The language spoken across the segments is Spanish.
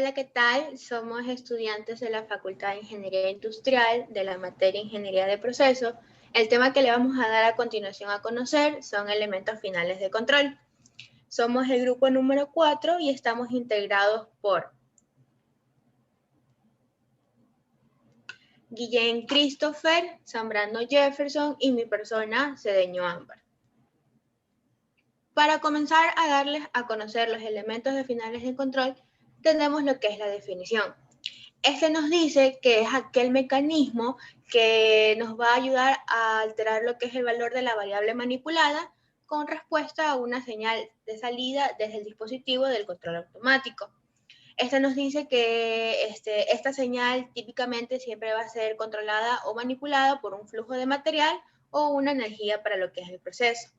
Hola, ¿qué tal? Somos estudiantes de la Facultad de Ingeniería Industrial de la materia Ingeniería de Procesos. El tema que le vamos a dar a continuación a conocer son elementos finales de control. Somos el grupo número 4 y estamos integrados por Guillén Christopher, Zambrano Jefferson y mi persona, Cedeño Ámbar. Para comenzar a darles a conocer los elementos de finales de control, tenemos lo que es la definición. Este nos dice que es aquel mecanismo que nos va a ayudar a alterar lo que es el valor de la variable manipulada con respuesta a una señal de salida desde el dispositivo del control automático. Este nos dice que esta señal típicamente siempre va a ser controlada o manipulada por un flujo de material o una energía para lo que es el proceso.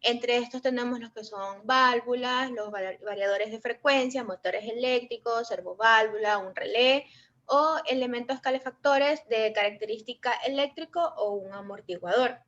Entre estos tenemos los que son válvulas, los variadores de frecuencia, motores eléctricos, servoválvula, un relé, o elementos calefactores de característica eléctrico o un amortiguador.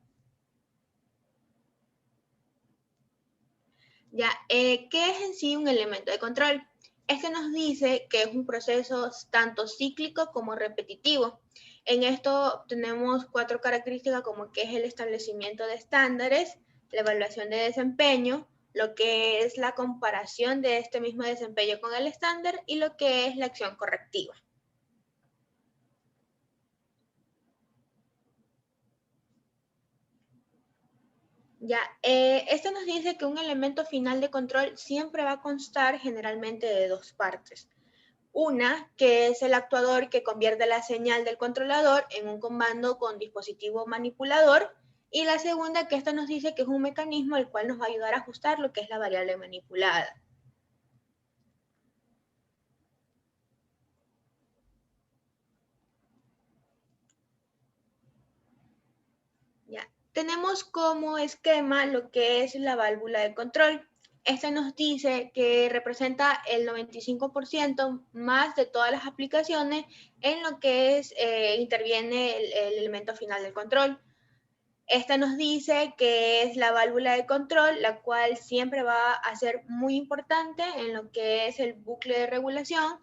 Ya, ¿qué es en sí un elemento de control? Este nos dice que es un proceso tanto cíclico como repetitivo. En esto tenemos 4 características como que es el establecimiento de estándares, la evaluación de desempeño, lo que es la comparación de este mismo desempeño con el estándar y lo que es la acción correctiva. Ya, esto nos dice que un elemento final de control siempre va a constar generalmente de 2 partes. Una, que es el actuador que convierte la señal del controlador en un comando con dispositivo manipulador. Y la segunda, que esto nos dice que es un mecanismo el cual nos va a ayudar a ajustar lo que es la variable manipulada. Ya. Tenemos como esquema lo que es la válvula de control. Este nos dice que representa el 95% más de todas las aplicaciones en lo que es, interviene el elemento final del control. Esta nos dice que es la válvula de control, la cual siempre va a ser muy importante en lo que es el bucle de regulación,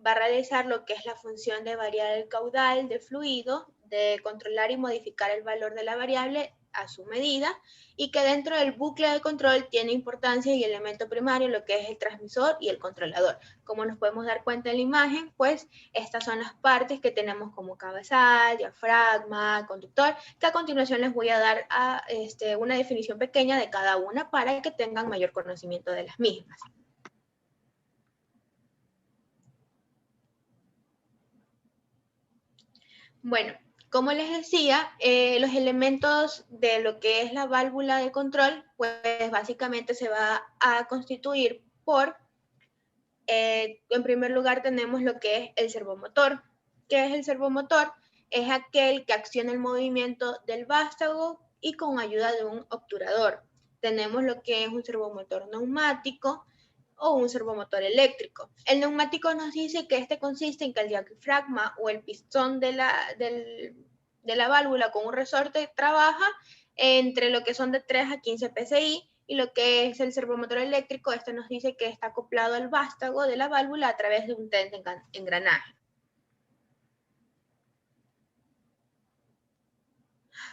va a realizar lo que es la función de variar el caudal de fluido, de controlar y modificar el valor de la variable a su medida, y que dentro del bucle de control tiene importancia y elemento primario lo que es el transmisor y el controlador. Como nos podemos dar cuenta en la imagen, pues estas son las partes que tenemos como cabezal, diafragma, conductor, que a continuación les voy a dar una definición pequeña de cada una para que tengan mayor conocimiento de las mismas. Bueno, como les decía, los elementos de lo que es la válvula de control, pues básicamente se va a constituir por, en primer lugar tenemos lo que es el servomotor. ¿Qué es el servomotor? Es aquel que acciona el movimiento del vástago y con ayuda de un obturador. Tenemos lo que es un servomotor neumático o un servomotor eléctrico. El neumático nos dice que este consiste en que el diafragma o el pistón de la válvula con un resorte trabaja entre lo que son de 3 a 15 psi, y lo que es el servomotor eléctrico, este nos dice que está acoplado al vástago de la válvula a través de un TEN de engranaje.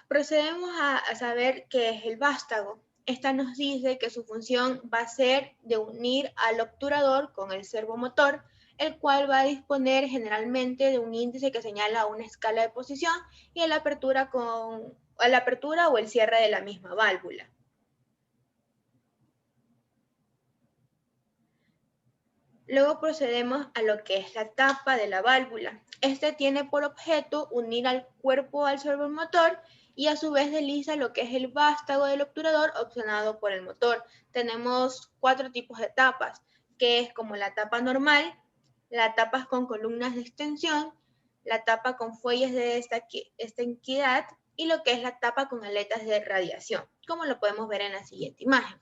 Procedemos a saber qué es el vástago. Esta nos dice que su función va a ser de unir al obturador con el servomotor, el cual va a disponer generalmente de un índice que señala una escala de posición y a la apertura o el cierre de la misma válvula. Luego procedemos a lo que es la tapa de la válvula. Este tiene por objeto unir al cuerpo al servomotor y a su vez desliza lo que es el vástago del obturador opcionado por el motor. Tenemos 4 tipos de tapas, que es como la tapa normal, la tapa con columnas de extensión, la tapa con fuelles de estanquidad y lo que es la tapa con aletas de radiación, como lo podemos ver en la siguiente imagen.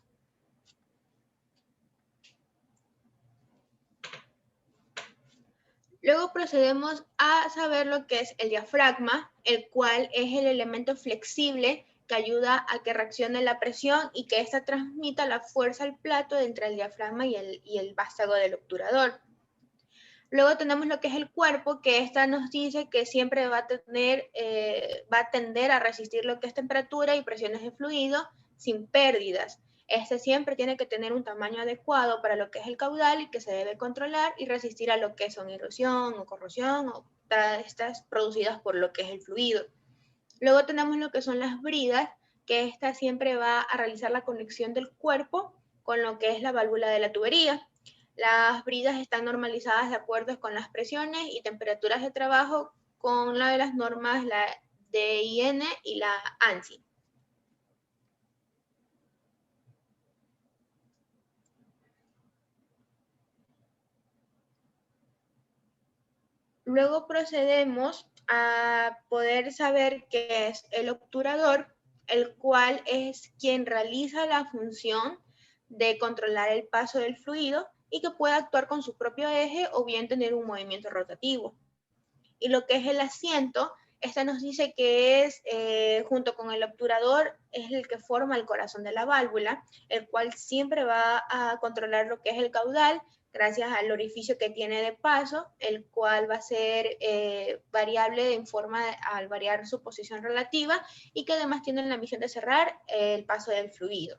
Luego procedemos a saber lo que es el diafragma, el cual es el elemento flexible que ayuda a que reaccione la presión y que ésta transmita la fuerza al plato entre el diafragma y el vástago del obturador. Luego tenemos lo que es el cuerpo, que esta nos dice que siempre va a tender a resistir lo que es temperatura y presiones de fluido sin pérdidas. Este siempre tiene que tener un tamaño adecuado para lo que es el caudal y que se debe controlar y resistir a lo que son erosión o corrosión o estas producidas por lo que es el fluido. Luego tenemos lo que son las bridas, que esta siempre va a realizar la conexión del cuerpo con lo que es la válvula de la tubería. Las bridas están normalizadas de acuerdo con las presiones y temperaturas de trabajo con la de las normas, la DIN y la ANSI. Luego procedemos a poder saber qué es el obturador, el cual es quien realiza la función de controlar el paso del fluido y que puede actuar con su propio eje o bien tener un movimiento rotativo. Y lo que es el asiento, esta nos dice que es, junto con el obturador, es el que forma el corazón de la válvula, el cual siempre va a controlar lo que es el caudal, gracias al orificio que tiene de paso, el cual va a ser variable en forma al variar su posición relativa y que además tiene la misión de cerrar el paso del fluido.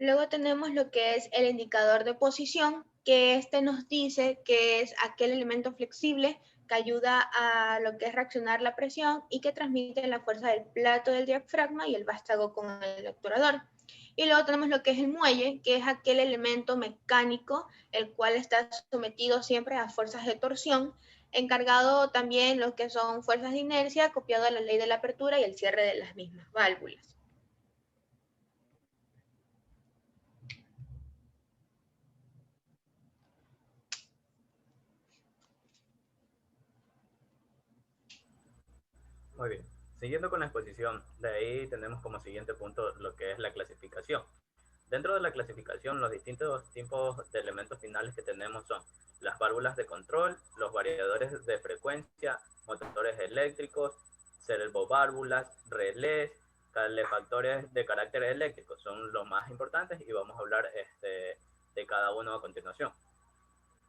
Luego tenemos lo que es el indicador de posición, que este nos dice que es aquel elemento flexible que ayuda a lo que es reaccionar la presión y que transmite la fuerza del plato del diafragma y el vástago con el obturador. Y luego tenemos lo que es el muelle, que es aquel elemento mecánico, el cual está sometido siempre a fuerzas de torsión, encargado también lo que son fuerzas de inercia, copiado a la ley de la apertura y el cierre de las mismas válvulas. Muy bien. Siguiendo con la exposición, de ahí tenemos como siguiente punto lo que es la clasificación. Dentro de la clasificación, los distintos tipos de elementos finales que tenemos son las válvulas de control, los variadores de frecuencia, motores eléctricos, servoválvulas, relés, calefactores de carácter eléctrico. Son los más importantes y vamos a hablar de cada uno a continuación.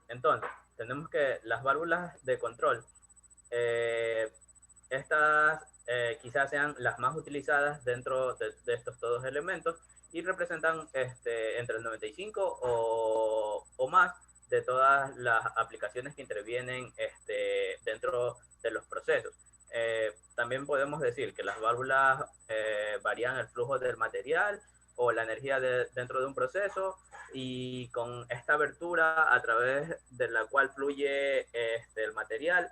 Entonces, tenemos que las válvulas de control, eh, estas quizás sean las más utilizadas dentro de estos todos elementos y representan entre el 95 o más de todas las aplicaciones que intervienen dentro de los procesos. También podemos decir que las válvulas varían el flujo del material o la energía dentro de un proceso, y con esta abertura a través de la cual fluye el material,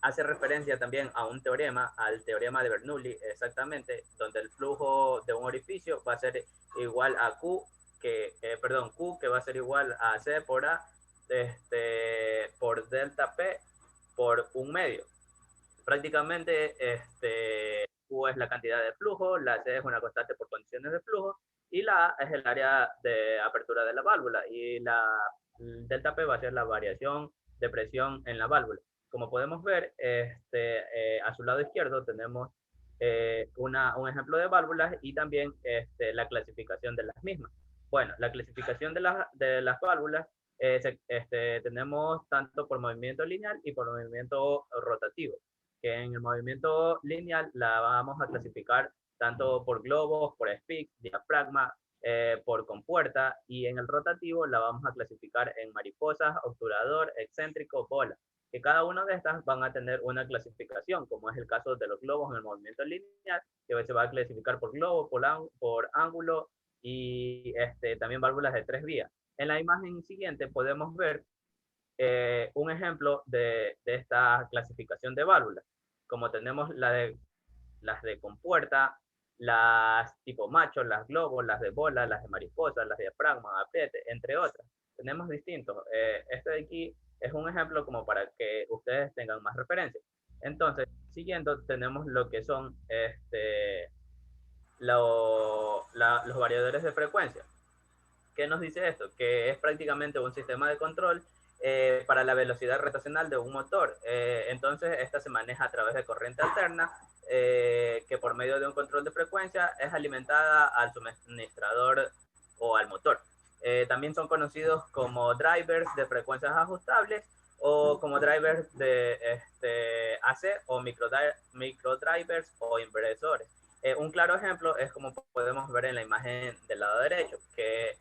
hace referencia también a un teorema, al teorema de Bernoulli, exactamente, donde el flujo de un orificio va a ser igual a Q, Q, que va a ser igual a C por A, por delta P por un medio. Prácticamente, Q es la cantidad de flujo, la C es una constante por condiciones de flujo, y la A es el área de apertura de la válvula, y la delta P va a ser la variación de presión en la válvula. Como podemos ver, a su lado izquierdo tenemos un ejemplo de válvulas y también la clasificación de las mismas. Bueno, la clasificación de las válvulas, tenemos tanto por movimiento lineal y por movimiento rotativo, que en el movimiento lineal la vamos a clasificar tanto por globos, por speak, diafragma, por compuerta, y en el rotativo la vamos a clasificar en mariposas, obturador, excéntrico, bola, que cada una de estas van a tener una clasificación, como es el caso de los globos en el movimiento lineal, que se va a clasificar por globo, por ángulo, y también válvulas de 3 vías. En la imagen siguiente podemos ver un ejemplo de esta clasificación de válvulas. Como tenemos las de compuerta, las tipo macho, las globos, las de bola, las de mariposa, las de diafragma, apriete, entre otras. Tenemos distintos. Este de aquí es un ejemplo como para que ustedes tengan más referencia. Entonces, siguiendo, tenemos lo que son los variadores de frecuencia. ¿Qué nos dice esto? Que es prácticamente un sistema de control para la velocidad rotacional de un motor. Entonces, esta se maneja a través de corriente alterna que por medio de un control de frecuencia es alimentada al suministrador o al motor. También son conocidos como drivers de frecuencias ajustables o como drivers de AC o microdrivers o inversores. Un claro ejemplo es como podemos ver en la imagen del lado derecho, que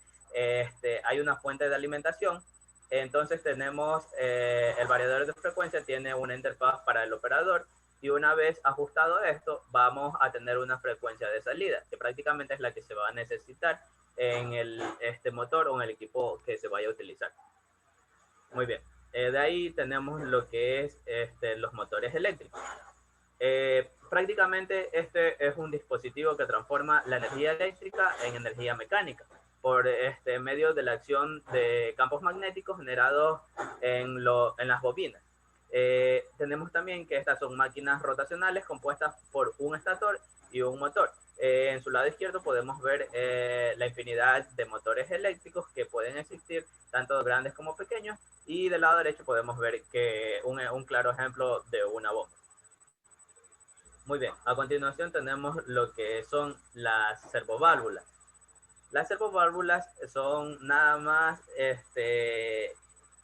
hay una fuente de alimentación. Entonces tenemos el variador de frecuencia, tiene una interfaz para el operador, y una vez ajustado esto, vamos a tener una frecuencia de salida, que prácticamente es la que se va a necesitar en el motor o en el equipo que se vaya a utilizar. Muy bien. De ahí tenemos lo que es los motores eléctricos. Prácticamente este es un dispositivo que transforma la energía eléctrica en energía mecánica por medio de la acción de campos magnéticos generados en las bobinas. Tenemos también que estas son máquinas rotacionales compuestas por un estator y un motor. En su lado izquierdo podemos ver la infinidad de motores eléctricos que pueden existir, tanto grandes como pequeños, y del lado derecho podemos ver que un claro ejemplo de una bomba. Muy bien, a continuación tenemos lo que son las servoválvulas. Las servoválvulas son nada más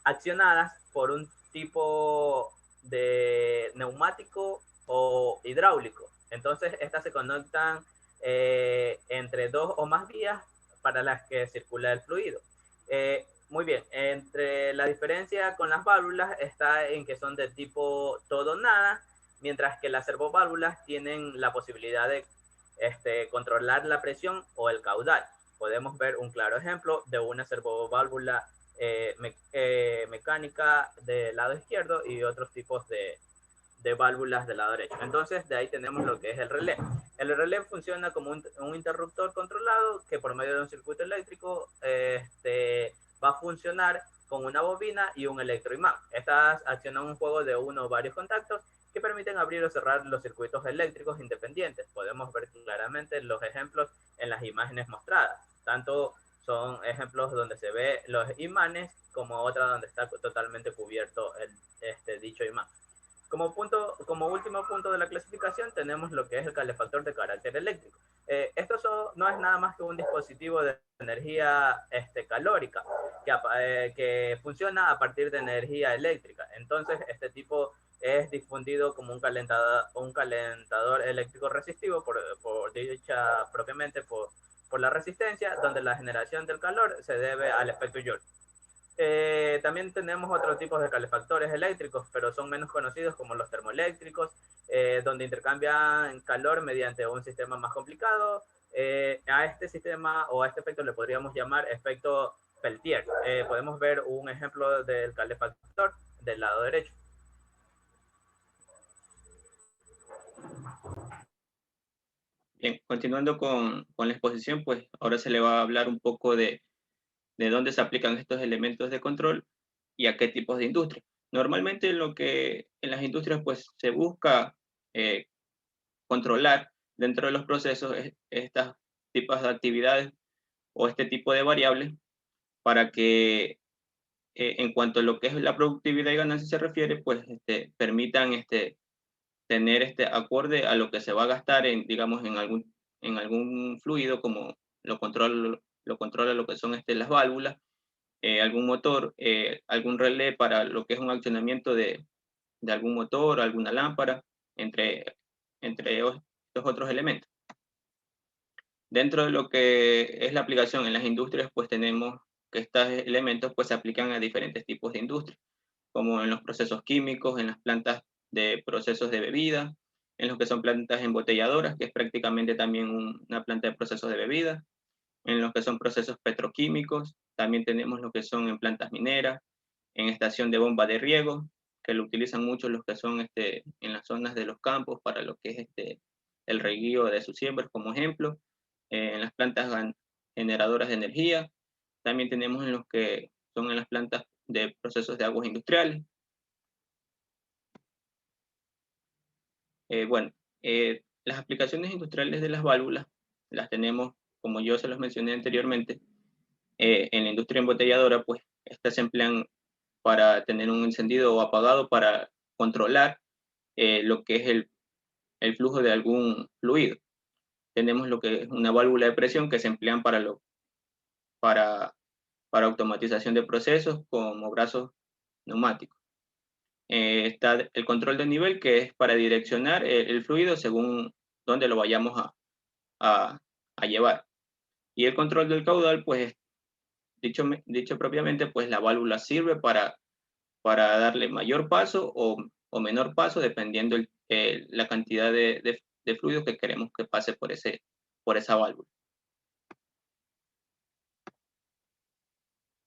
accionadas por un tipo de neumático o hidráulico. Entonces, estas se conectan entre dos o más vías para las que circula el fluido. Muy bien, entre la diferencia con las válvulas está en que son de tipo todo nada, mientras que las servoválvulas tienen la posibilidad de controlar la presión o el caudal. Podemos ver un claro ejemplo de una servoválvula mecánica del lado izquierdo y otros tipos de válvulas del lado derecho. Entonces, de ahí tenemos lo que es el relé. El relé funciona como un interruptor controlado que por medio de un circuito eléctrico va a funcionar con una bobina y un electroimán. Estas accionan un juego de uno o varios contactos que permiten abrir o cerrar los circuitos eléctricos independientes. Podemos ver claramente los ejemplos en las imágenes mostradas. Tanto son ejemplos donde se ve los imanes como otra donde está totalmente cubierto dicho imán. Como último punto de la clasificación tenemos lo que es el calefactor de carácter eléctrico. Esto no es nada más que un dispositivo de energía calórica que funciona a partir de energía eléctrica. Entonces, este tipo es difundido como un calentador eléctrico resistivo por dicha propiamente por la resistencia, donde la generación del calor se debe al efecto Joule. También tenemos otros tipos de calefactores eléctricos, pero son menos conocidos, como los termoeléctricos, donde intercambian calor mediante un sistema más complicado. A este sistema o a este efecto le podríamos llamar efecto Peltier. Podemos ver un ejemplo del calefactor del lado derecho. Bien, continuando con la exposición, pues ahora se le va a hablar un poco de dónde se aplican estos elementos de control y a qué tipos de industria. Normalmente en las industrias pues se busca controlar dentro de los procesos estas tipos de actividades o este tipo de variables para que en cuanto a lo que es la productividad y ganancia se refiere, pues permitan tener acorde a lo que se va a gastar digamos, en algún fluido, como controla lo que son las válvulas, algún motor, algún relé para lo que es un accionamiento de algún motor, alguna lámpara, entre estos otros elementos. Dentro de lo que es la aplicación en las industrias, pues tenemos que estos elementos pues se aplican a diferentes tipos de industrias, como en los procesos químicos, en las plantas de procesos de bebida, en los que son plantas embotelladoras, que es prácticamente también una planta de procesos de bebida, en los que son procesos petroquímicos, también tenemos lo que son en plantas mineras, en estación de bomba de riego, que lo utilizan mucho los que son en las zonas de los campos para lo que es el reguío de sus siembras, como ejemplo, en las plantas generadoras de energía, también tenemos en los que son en las plantas de procesos de aguas industriales. Bueno, las aplicaciones industriales de las válvulas las tenemos, como yo se los mencioné anteriormente, en la industria embotelladora, pues estas se emplean para tener un encendido o apagado para controlar lo que es el flujo de algún fluido. Tenemos lo que es una válvula de presión que se emplean para automatización de procesos como brazos neumáticos. Está el control de nivel, que es para direccionar el fluido según dónde lo vayamos a llevar. Y el control del caudal, pues dicho propiamente, pues la válvula sirve para darle mayor paso o menor paso dependiendo la cantidad de fluido que queremos que pase por esa válvula.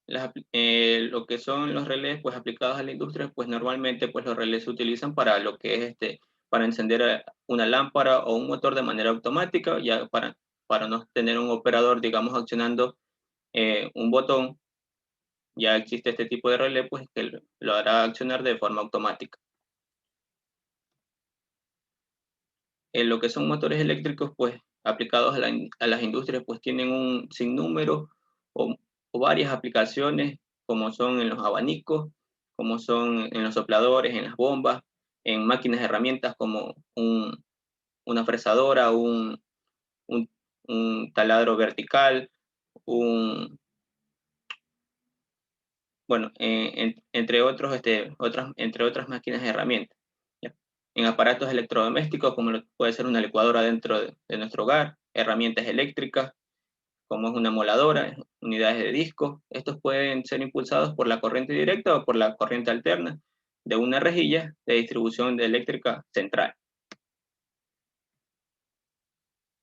Lo que son los relés pues aplicados a la industria, pues normalmente pues los relés se utilizan para lo que es para encender una lámpara o un motor de manera automática, ya para no tener un operador, digamos, accionando un botón. Ya existe este tipo de relé pues que lo hará accionar de forma automática. En lo que son motores eléctricos pues aplicados a las industrias pues tienen un sinnúmero o varias aplicaciones, como son en los abanicos, como son en los sopladores, en las bombas, en máquinas de herramientas como una fresadora, un taladro vertical, bueno, entre otras máquinas de herramientas. ¿Ya? En aparatos electrodomésticos, como puede ser una licuadora dentro de nuestro hogar, herramientas eléctricas, como es una moladora, unidades de disco. Estos pueden ser impulsados por la corriente directa o por la corriente alterna de una rejilla de distribución eléctrica central.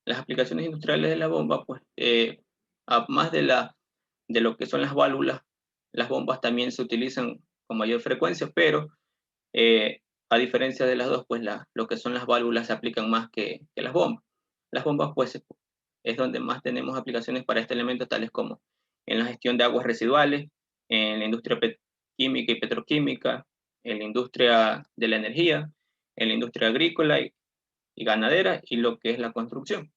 Las aplicaciones industriales de la bomba, pues, más de lo que son las válvulas, las bombas también se utilizan con mayor frecuencia, pero a diferencia de las dos, pues lo que son las válvulas se aplican más que las bombas. Las bombas, pues, es donde más tenemos aplicaciones para este elemento, tales como en la gestión de aguas residuales, en la industria química y petroquímica, en la industria de la energía, en la industria agrícola y ganadera, y lo que es la construcción.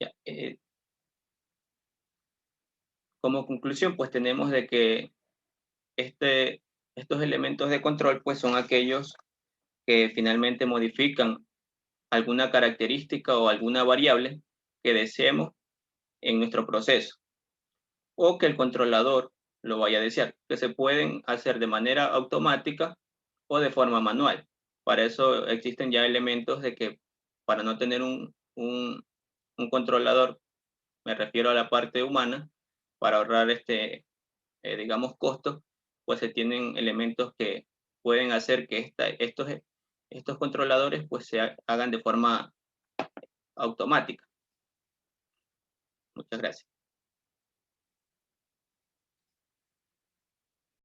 Ya, como conclusión, pues tenemos de que estos elementos de control pues son aquellos que finalmente modifican alguna característica o alguna variable que deseemos en nuestro proceso, o que el controlador lo vaya a desear, que se pueden hacer de manera automática o de forma manual. Para eso existen ya elementos de que para no tener un controlador, me refiero a la parte humana, para ahorrar digamos, costos, pues se tienen elementos que pueden hacer que estos controladores pues se hagan de forma automática. Muchas gracias.